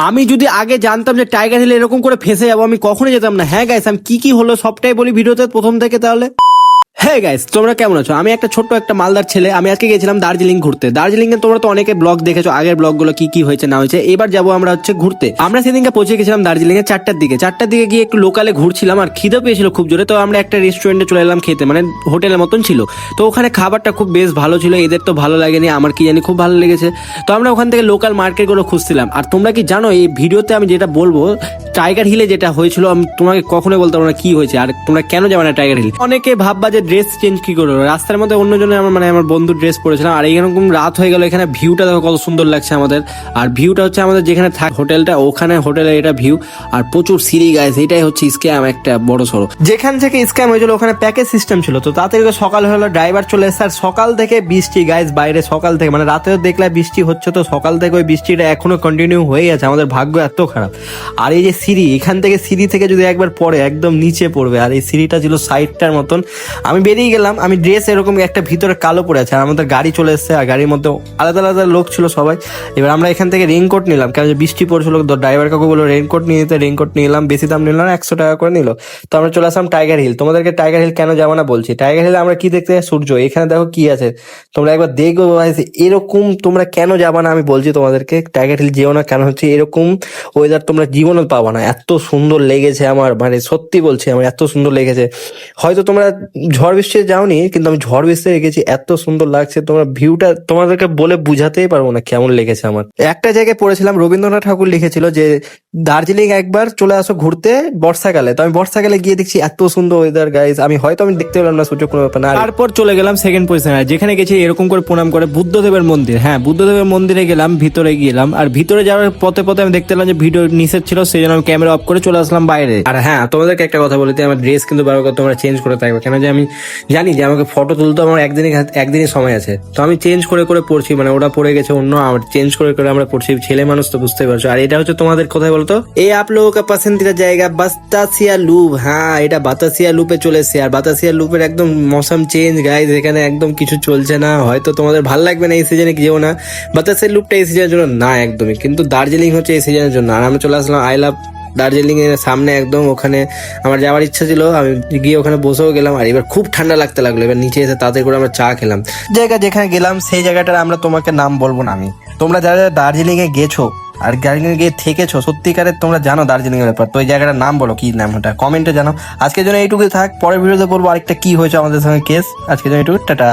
আমি যদি আগে জানতাম যে টাইগার হিল এরকম করে ফেসে যাবো আমি কখনোই যেতাম না। হ্যাঁ গাইস, আমি কি হলো সবটাই বলি ভিডিওতে প্রথম থেকে তাহলে। হ্যাঁ গাইস, তোমরা কেমন আছো? আমি একটা ছোট্ট একটা মালদার ছেলে। আমি আজকে গেছিলাম দার্জিলিং ঘুরতে। দার্জিলিং এ তোমরা তো অনেকে ব্লগ দেখেছো, আগের ব্লগ গুলো কি হয়েছে না হয়েছে। এবার যাবো আমরা হচ্ছে ঘুরতে। আমরা সেদিনকে পৌঁছে গেছিলাম দার্জিলিং এ 4টার দিকে। 4টার দিকে গিয়ে একটু লোকালে ঘুরছিলাম আর খিদে পেয়েছিল খুব জোরে। তো আমরা একটা রেস্টুরেন্টে চলে এলাম খেতে, মানে হোটেলের মতন ছিল। তো ওখানে খাবারটা খুব বেশ ভালো ছিল। এদের তো ভালো লাগেনি, আমার কি জানি খুব ভালো লেগেছে। তো আমরা ওখান থেকে লোকাল মার্কেট গুলো খুঁজছিলাম। আর তোমরা কি জানো এই ভিডিওতে আমি যেটা বলবো টাইগার হিলে যেটা হয়েছিল আমি তোমাকে কখনোই বলতে পারবো না কি হয়েছে আর তোমরা কেন যাবে না টাইগার হিল। অনেকে ভাববা যে ড্রেস চেঞ্জ কি করবো, রাস্তার মধ্যে অন্যজনে আমার বন্ধু ড্রেস পরেছিলাম। আর এইরকম রাত হয়ে গেল, এখানে ভিউটা দেখো কত সুন্দর লাগছে আমাদের। আর ভিউটা হচ্ছে আমাদের যেখানে থাক হোটেলটা, ওখানে হোটেলের এটা ভিউ। আর প্রচুর সিঁড়ি গাইস, এটাই হচ্ছে স্ক্যাম একটা বড় সড়ো। যেখান থেকে স্ক্যাম হয়েছিল ওখানে প্যাকেজ সিস্টেম ছিল। তো তাতে সকাল হলো, ড্রাইভার চলে এসে আর সকাল থেকে বৃষ্টি গাইস, বাইরে সকাল থেকে মানে রাতেও দেখলে বৃষ্টি হচ্ছে। তো সকাল থেকে ওই বৃষ্টিটা এখনো কন্টিনিউ হয়ে আছে। আমাদের ভাগ্য এত খারাপ। আর এই যে সিঁড়ি, এখান থেকে সিঁড়ি থেকে যদি একবার পড়ে একদম নিচে পড়বে। আর এই সিঁড়িটা ছিল সাইডটার মতন। আমি বেরিয়ে গেলাম, আমি ড্রেস এরকম একটা ভিতরে কালো পড়ে আছে। আর আমাদের গাড়ি চলে এসছে, আর গাড়ির মধ্যে আলাদা আলাদা লোক ছিল সবাই। এবার আমরা এখান থেকে রেইনকোট নিলাম, কারণ বৃষ্টি পড়ছিল। ড্রাইভার কাকু বললো রেইনকোট নিয়ে নিতে, রেইনকোট নিলাম। বেশি দাম নিল না, 100 টাকা করে নিল। তো আমরা চলে আসলাম টাইগার হিল। তোমাদেরকে টাইগার হিল কেন যাবো না বলছি। টাইগার হিলে আমরা কি দেখতে যাই? সূর্য। এখানে দেখো কি আছে, তোমরা একবার দেখো। এরকম তোমরা কেন যাবা না আমি বলছি তোমাদেরকে, টাইগার হিল যেও না। কেন হচ্ছে এরকম ওয়েদার তোমরা জীবনে পাবা না। এত সুন্দর লেগেছে আমার, মানে সত্যি বলছি আমার এত সুন্দর লেগেছে। হয়তো তোমরা ঝড় বৃষ্টিতে যাওনি, কিন্তু আমি ঝড় বৃষ্টিতে গেছি, এত সুন্দর লাগছে। তোমরা ভিউটা তোমাদেরকে বলে বুঝাতেই পারবো না কেমন লেগেছে আমার। একটা জায়গায় পড়েছিলাম, রবীন্দ্রনাথ ঠাকুর লিখেছিল যে দার্জিলিং একবার চলে আসো ঘুরতে বর্ষাকালে। তো আমি বর্ষাকালে গিয়ে দেখছি এত সুন্দর ওয়েদার গাইজ। আমি দেখতে পেলাম না সুযোগ, কোনো ব্যাপার না। তারপর চলে গেলাম সেকেন্ড পজিশনে, যেখানে গেছি এরকম করে প্রণাম করে বুদ্ধদেবের মন্দির। হ্যাঁ, বুদ্ধদেবের মন্দিরে গেলাম, ভিতরে গেলাম। আর ভিতরে যাওয়ার পথে পথে আমি দেখতে পেলাম যে ভিডিও নিষেধ ছিল, সেই জন্য আমি ক্যামেরা অফ করে চলে আসলাম বাইরে। আর হ্যাঁ, তোমাদেরকে একটা কথা বলতে, আমার ড্রেস কিন্তু বারবার তোমরা চেঞ্জ করে থাকবে, কেন যে আমি জানি যে আমাকে ফটো তুলতে আমার একদিনই সময় আছে। তো আমি চেঞ্জ করে পড়ছি, মানে ওরা পড়ে গেছে অন্য, আমার চেঞ্জ করে আমরা পড়ছি। ছেলে মানুষ তো বুঝতে পারছো। আর এটা হচ্ছে তোমাদের কোথায় বলতো, এই আপ লোগোं का पसंदीदा জায়গা বাতাসিয়া লুপ। হ্যাঁ, এটা বাতাসিয়া লুপে চলে এসেছে। আর বাতাসিয়া লুপের একদম মৌসুম চেঞ্জ গাইজ, এখানে একদম কিছু চলছে না। হয়তো তোমাদের ভালো লাগবে না, এই সিজনে যেও না। বাতাসিয়া লুপটা এই সিজনের জন্য না একদমই, কিন্তু দার্জিলিং হচ্ছে এই সিজনের জন্য। আর আমি চলে আসলাম আই লাভ দার্জিলিং এর সামনে একদম। ওখানে আমার যাওয়ার ইচ্ছা ছিল, আমি গিয়ে ওখানে বসেও গেলাম। আর এবার খুব ঠান্ডা লাগতে লাগলো। এবার নিচে এসে তাতে করে আমরা চা খেলাম। জায়গা যেখানে গেলাম সেই জায়গাটার আমরা তোমাকে নাম বলবো না আমি। তোমরা যারা দার্জিলিং এ গেছো আর দার্জিলিং এ গিয়ে থেকেছো, সত্যিকারের তোমরা জানো দার্জিলিং এর ব্যাপার। তো ওই জায়গাটার নাম বলো, কি নাম ওটা কমেন্টে জানো। আজকের জন্য এইটুকুই থাক, পরের ভিডিওতে বলবো আরেকটা কি হয়েছে আমাদের সঙ্গে কেস। আজকের জন্য এইটুকু, টাটা।